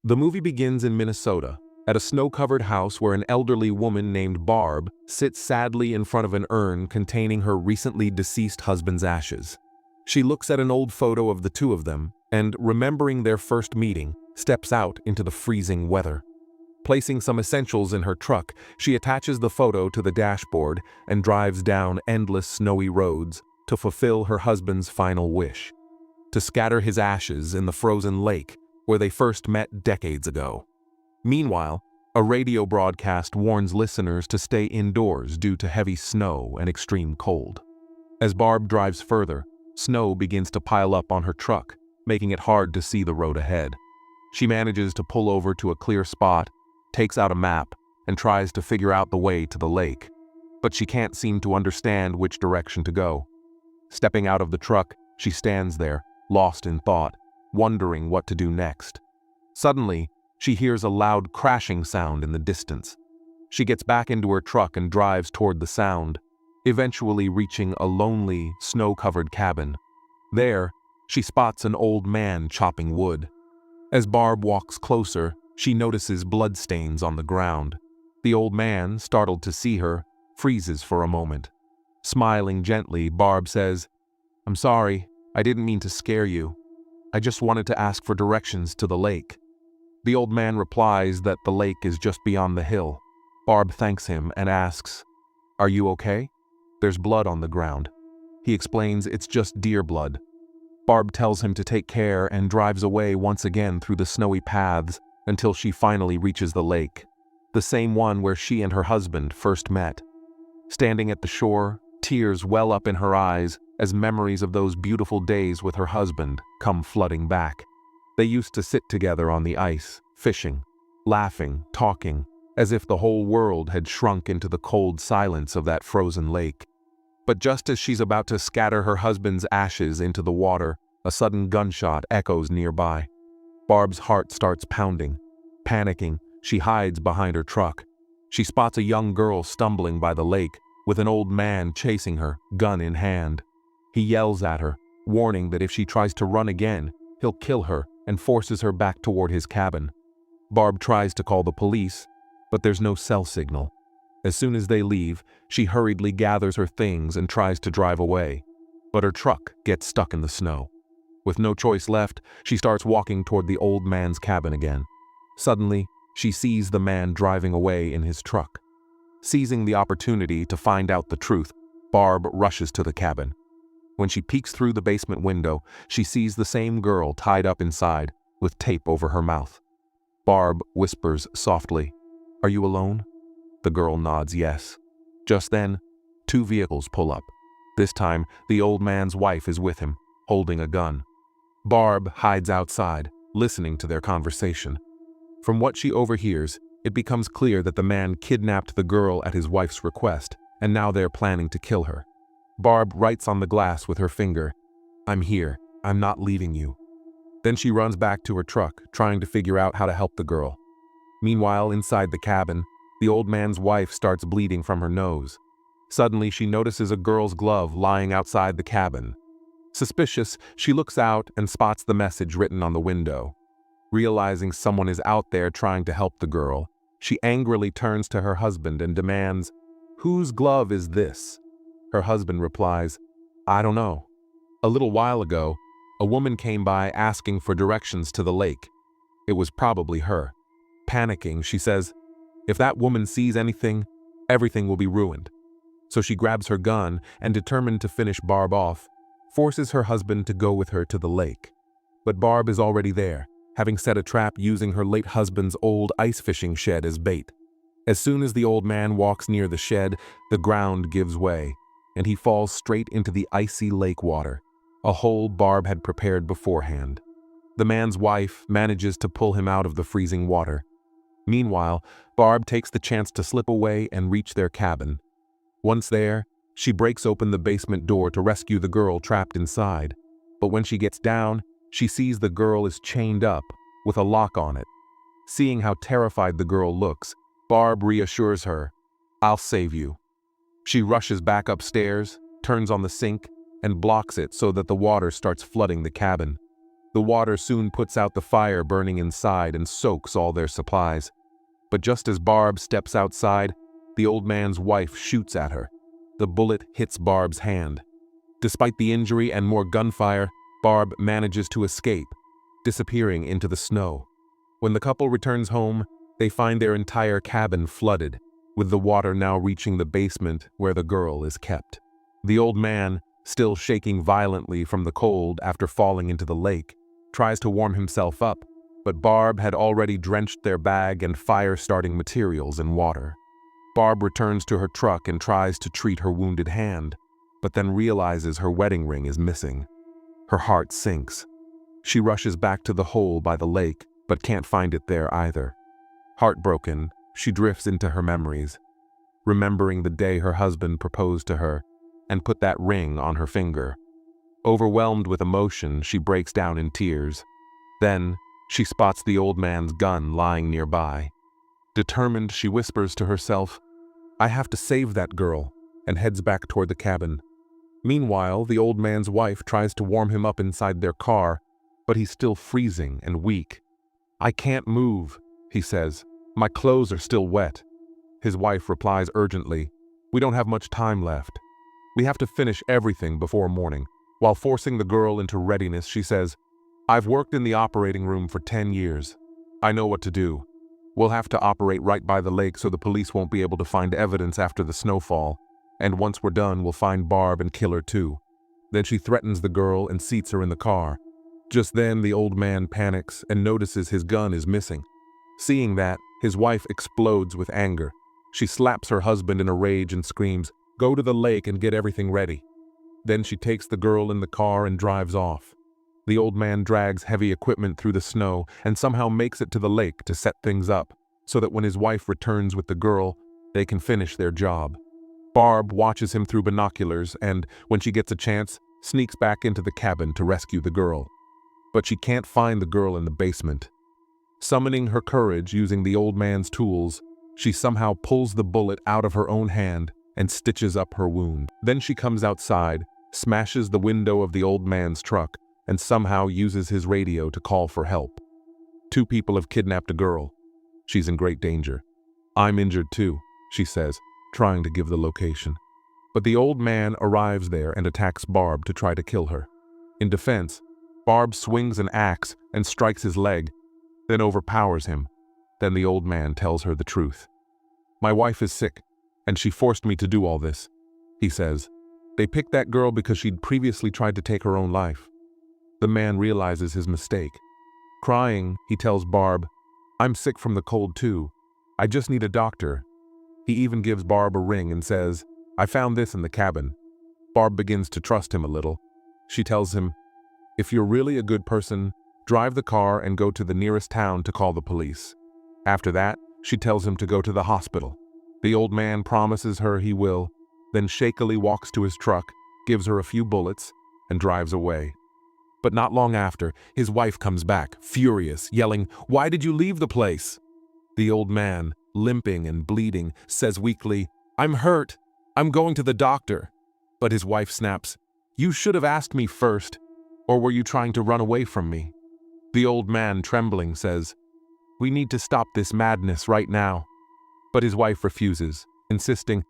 The movie begins in Minnesota, at a snow-covered house where an elderly woman named Barb sits sadly in front of an urn containing her recently deceased husband's ashes. She looks at an old photo of the two of them and, remembering their first meeting, steps out into the freezing weather. Placing some essentials in her truck, she attaches the photo to the dashboard and drives down endless snowy roads to fulfill her husband's final wish: to scatter his ashes in the frozen lake where they first met decades ago. Meanwhile, a radio broadcast warns listeners to stay indoors due to heavy snow and extreme cold. As Barb drives further, snow begins to pile up on her truck, making it hard to see the road ahead. She manages to pull over to a clear spot, takes out a map, and tries to figure out the way to the lake. But she can't seem to understand which direction to go. Stepping out of the truck, she stands there, lost in thought, wondering what to do next. Suddenly, she hears a loud crashing sound in the distance. She gets back into her truck and drives toward the sound, eventually reaching a lonely, snow-covered cabin. There, she spots an old man chopping wood. As Barb walks closer, she notices bloodstains on the ground. The old man, startled to see her, freezes for a moment. Smiling gently, Barb says, "I'm sorry, I didn't mean to scare you. I just wanted to ask for directions to the lake." The old man replies that the lake is just beyond the hill. Barb thanks him and asks, "Are you okay? There's blood on the ground." He explains it's just deer blood. Barb tells him to take care and drives away once again through the snowy paths until she finally reaches the lake, the same one where she and her husband first met. Standing at the shore, tears well up in her eyes as memories of those beautiful days with her husband come flooding back. They used to sit together on the ice, fishing, laughing, talking, as if the whole world had shrunk into the cold silence of that frozen lake. But just as she's about to scatter her husband's ashes into the water, a sudden gunshot echoes nearby. Barb's heart starts pounding. Panicking, she hides behind her truck. She spots a young girl stumbling by the lake, with an old man chasing her, gun in hand. He yells at her, warning that if she tries to run again, he'll kill her, and forces her back toward his cabin. Barb tries to call the police, but there's no cell signal. As soon as they leave, she hurriedly gathers her things and tries to drive away. But her truck gets stuck in the snow. With no choice left, she starts walking toward the old man's cabin again. Suddenly, she sees the man driving away in his truck. Seizing the opportunity to find out the truth, Barb rushes to the cabin. When she peeks through the basement window, she sees the same girl tied up inside, with tape over her mouth. Barb whispers softly, "Are you alone?" The girl nods yes. Just then, two vehicles pull up. This time, the old man's wife is with him, holding a gun. Barb hides outside, listening to their conversation. From what she overhears, it becomes clear that the man kidnapped the girl at his wife's request, and now they're planning to kill her. Barb writes on the glass with her finger, "I'm here. I'm not leaving you." Then she runs back to her truck, trying to figure out how to help the girl. Meanwhile, inside the cabin, the old man's wife starts bleeding from her nose. Suddenly, she notices a girl's glove lying outside the cabin. Suspicious, she looks out and spots the message written on the window. Realizing someone is out there trying to help the girl, she angrily turns to her husband and demands, "Whose glove is this?" Her husband replies, "I don't know. A little while ago, a woman came by asking for directions to the lake. It was probably her." Panicking, she says, "If that woman sees anything, everything will be ruined." So she grabs her gun and, determined to finish Barb off, forces her husband to go with her to the lake. But Barb is already there, having set a trap using her late husband's old ice fishing shed as bait. As soon as the old man walks near the shed, the ground gives way, and he falls straight into the icy lake water, a hole Barb had prepared beforehand. The man's wife manages to pull him out of the freezing water. Meanwhile, Barb takes the chance to slip away and reach their cabin. Once there, she breaks open the basement door to rescue the girl trapped inside. But when she gets down, she sees the girl is chained up, with a lock on it. Seeing how terrified the girl looks, Barb reassures her, "I'll save you." She rushes back upstairs, turns on the sink, and blocks it so that the water starts flooding the cabin. The water soon puts out the fire burning inside and soaks all their supplies. But just as Barb steps outside, the old man's wife shoots at her. The bullet hits Barb's hand. Despite the injury and more gunfire, Barb manages to escape, disappearing into the snow. When the couple returns home, they find their entire cabin flooded, with the water now reaching the basement where the girl is kept. The old man, still shaking violently from the cold after falling into the lake, tries to warm himself up, but Barb had already drenched their bag and fire-starting materials in water. Barb returns to her truck and tries to treat her wounded hand, but then realizes her wedding ring is missing. Her heart sinks. She rushes back to the hole by the lake, but can't find it there either. Heartbroken, she drifts into her memories, remembering the day her husband proposed to her and put that ring on her finger. Overwhelmed with emotion, she breaks down in tears. Then, she spots the old man's gun lying nearby. Determined, she whispers to herself, "I have to save that girl," and heads back toward the cabin. Meanwhile, the old man's wife tries to warm him up inside their car, but he's still freezing and weak. "I can't move," he says. "My clothes are still wet." His wife replies urgently, "We don't have much time left. We have to finish everything before morning." While forcing the girl into readiness, she says, "I've worked in the operating room for 10 years. I know what to do. We'll have to operate right by the lake so the police won't be able to find evidence after the snowfall. And once we're done, we'll find Barb and kill her too." Then she threatens the girl and seats her in the car. Just then, the old man panics and notices his gun is missing. Seeing that, his wife explodes with anger. She slaps her husband in a rage and screams, "Go to the lake and get everything ready." Then she takes the girl in the car and drives off. The old man drags heavy equipment through the snow and somehow makes it to the lake to set things up, so that when his wife returns with the girl, they can finish their job. Barb watches him through binoculars and, when she gets a chance, sneaks back into the cabin to rescue the girl. But she can't find the girl in the basement. Summoning her courage using the old man's tools, she somehow pulls the bullet out of her own hand and stitches up her wound. Then she comes outside, smashes the window of the old man's truck, and somehow uses his radio to call for help. "Two people have kidnapped a girl. She's in great danger. I'm injured too," she says, trying to give the location. But the old man arrives there and attacks Barb to try to kill her. In defense, Barb swings an axe and strikes his leg, then overpowers him. Then the old man tells her the truth. "My wife is sick, and she forced me to do all this," he says. "They picked that girl because she'd previously tried to take her own life." The man realizes his mistake. Crying, he tells Barb, "I'm sick from the cold too. I just need a doctor." He even gives Barb a ring and says, "I found this in the cabin." Barb begins to trust him a little. She tells him, "If you're really a good person, drive the car and go to the nearest town to call the police." After that, she tells him to go to the hospital. The old man promises her he will, then shakily walks to his truck, gives her a few bullets, and drives away. But not long after, his wife comes back, furious, yelling, "Why did you leave the place?" The old man, limping and bleeding, says weakly, "I'm hurt. I'm going to the doctor." But his wife snaps, "You should have asked me first. Or were you trying to run away from me?" The old man, trembling, says, "We need to stop this madness right now." But his wife refuses, insisting,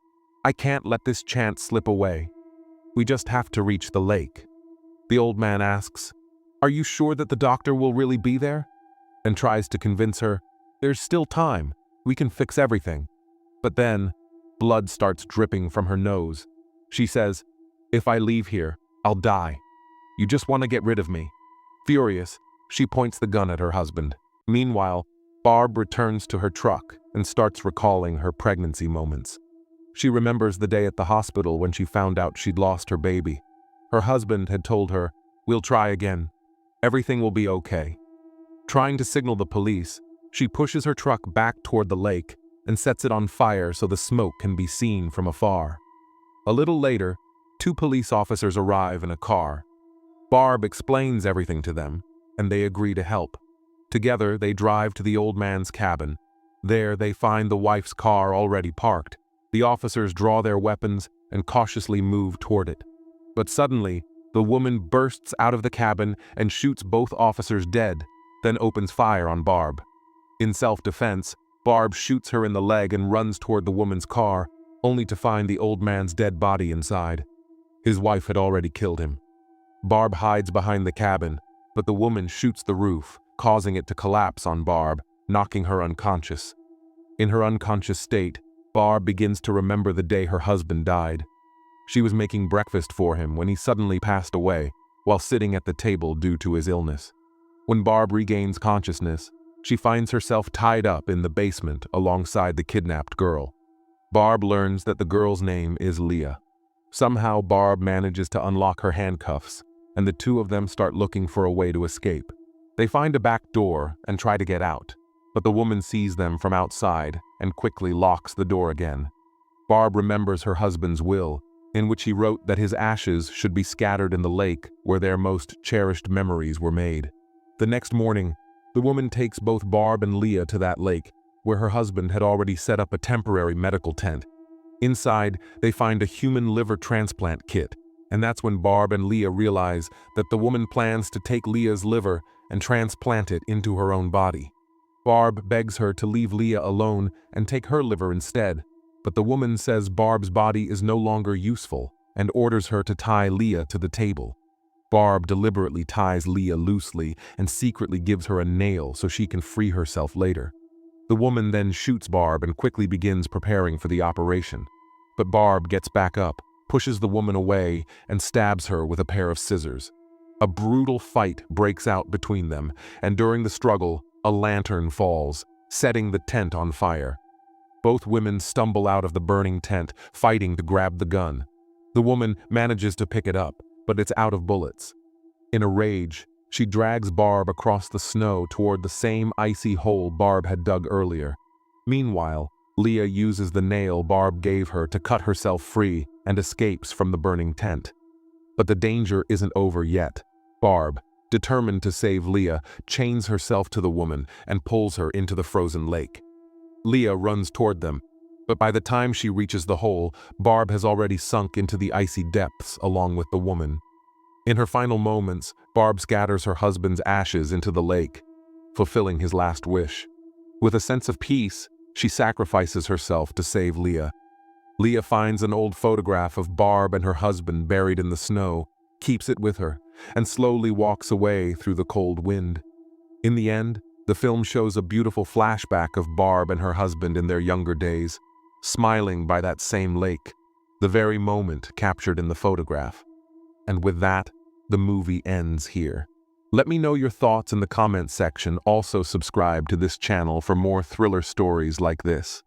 "I can't let this chance slip away. We just have to reach the lake." The old man asks, "Are you sure that the doctor will really be there?" and tries to convince her, "There's still time. We can fix everything." But then, blood starts dripping from her nose. She says, "If I leave here, I'll die. You just want to get rid of me." Furious, she points the gun at her husband. Meanwhile, Barb returns to her truck and starts recalling her pregnancy moments. She remembers the day at the hospital when she found out she'd lost her baby. Her husband had told her, "We'll try again. Everything will be okay." Trying to signal the police, she pushes her truck back toward the lake and sets it on fire so the smoke can be seen from afar. A little later, 2 police officers arrive in a car. Barb explains everything to them, and they agree to help. Together, they drive to the old man's cabin. There, they find the wife's car already parked. The officers draw their weapons and cautiously move toward it. But suddenly, The woman bursts out of the cabin and shoots both officers dead, then opens fire on Barb. In self-defense, Barb shoots her in the leg and runs toward the woman's car, only to find the old man's dead body inside. His wife had already killed him. Barb hides behind the cabin, but the woman shoots the roof, causing it to collapse on Barb, knocking her unconscious. In her unconscious state, Barb begins to remember the day her husband died. She was making breakfast for him when he suddenly passed away while sitting at the table due to his illness. When Barb regains consciousness, she finds herself tied up in the basement alongside the kidnapped girl. Barb learns that the girl's name is Leah. Somehow Barb manages to unlock her handcuffs, and the two of them start looking for a way to escape. They find a back door and try to get out, but the woman sees them from outside and quickly locks the door again. Barb remembers her husband's will, in which he wrote that his ashes should be scattered in the lake where their most cherished memories were made. The next morning, the woman takes both Barb and Leah to that lake, where her husband had already set up a temporary medical tent. Inside, they find a human liver transplant kit, and that's when Barb and Leah realize that the woman plans to take Leah's liver and transplant it into her own body. Barb begs her to leave Leah alone and take her liver instead, but the woman says Barb's body is no longer useful and orders her to tie Leah to the table. Barb deliberately ties Leah loosely and secretly gives her a nail so she can free herself later. The woman then shoots Barb and quickly begins preparing for the operation. But Barb gets back up, pushes the woman away, and stabs her with a pair of scissors. A brutal fight breaks out between them, and during the struggle, a lantern falls, setting the tent on fire. Both women stumble out of the burning tent, fighting to grab the gun. The woman manages to pick it up, but it's out of bullets. In a rage, she drags Barb across the snow toward the same icy hole Barb had dug earlier. Meanwhile, Leah uses the nail Barb gave her to cut herself free and escapes from the burning tent. But the danger isn't over yet. Barb, determined to save Leah, chains herself to the woman and pulls her into the frozen lake. Leah runs toward them, but by the time she reaches the hole, Barb has already sunk into the icy depths along with the woman. In her final moments, Barb scatters her husband's ashes into the lake, fulfilling his last wish. With a sense of peace, she sacrifices herself to save Leah. Leah finds an old photograph of Barb and her husband buried in the snow, keeps it with her, and slowly walks away through the cold wind. In the end, the film shows a beautiful flashback of Barb and her husband in their younger days, smiling by that same lake, the very moment captured in the photograph. And with that, the movie ends here. Let me know your thoughts in the comments section. Also subscribe to this channel for more thriller stories like this.